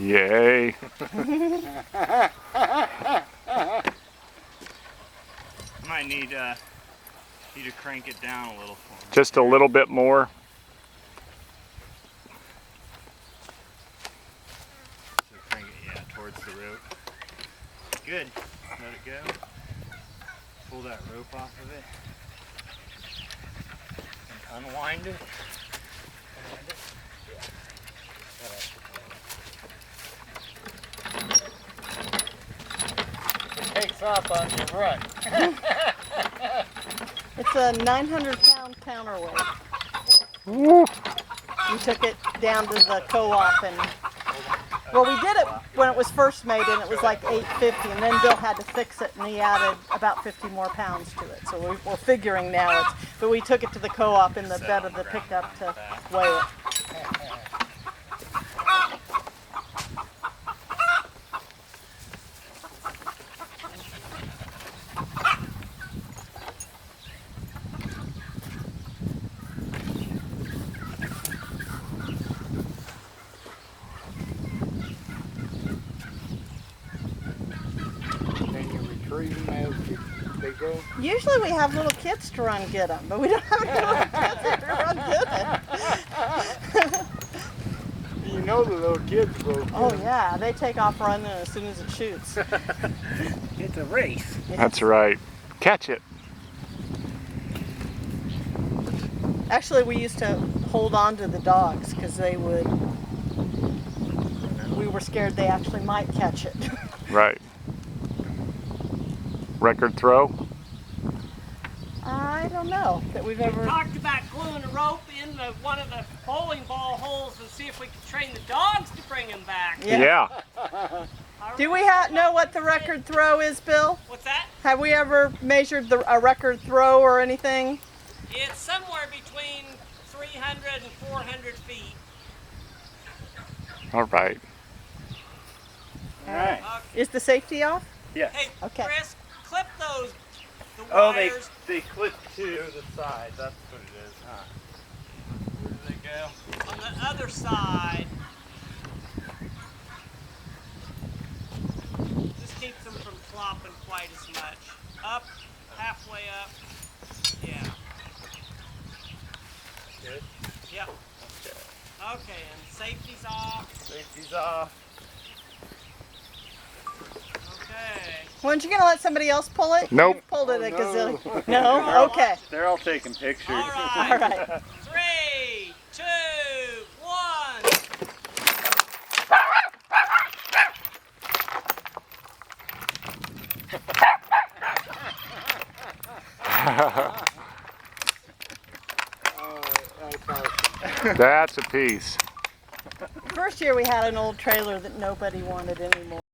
Yay. Might need you to crank it down a little for me. Just a little bit more. So crank it, yeah, towards the rope. Good. Let it go. Pull that rope off of it. And unwind it. Unwind it. Yeah. It takes off on your rut. It's a 900-pound counterweight. Woo. We took it down to the co-op and, well, we did it when it was first made and it was like $8.50, and then Bill had to fix it and he added about 50 more pounds to it. So we're figuring now but we took it to the co-op in the bed of the pickup to weigh it. Retrieve them as they go? Usually we have little kids to run get them, but we don't have any little kids to run get it. You know the little kids go. Oh yeah, they take off running as soon as it shoots. It's a race. Yes. That's right. Catch it. Actually, we used to hold on to the dogs because we were scared they actually might catch it. Right. Record throw? I don't know that we've ever. We talked about gluing a rope in one of the bowling ball holes and see if we could train the dogs to bring them back. Yeah. Do we know what the record throw is, Bill? What's that? Have we ever measured a record throw or anything? It's somewhere between 300 and 400 feet. All right. All right. Is the safety off? Yes. Hey, Okay. Chris, clip the Oh, wires. they clip to the side. That's what it is, huh? Where do they go? On the other side. This keeps them from flopping quite as much. Up, halfway up. Yeah. Good. Yep. Okay. Okay, and safety's off. Safety's off. Okay. Weren't you going to let somebody else pull it? Nope. You've pulled it a no. gazillion. No? Okay. They're all taking pictures. All right. All right. 3, 2, 1. That's awesome. That's a piece. First year we had an old trailer that nobody wanted anymore.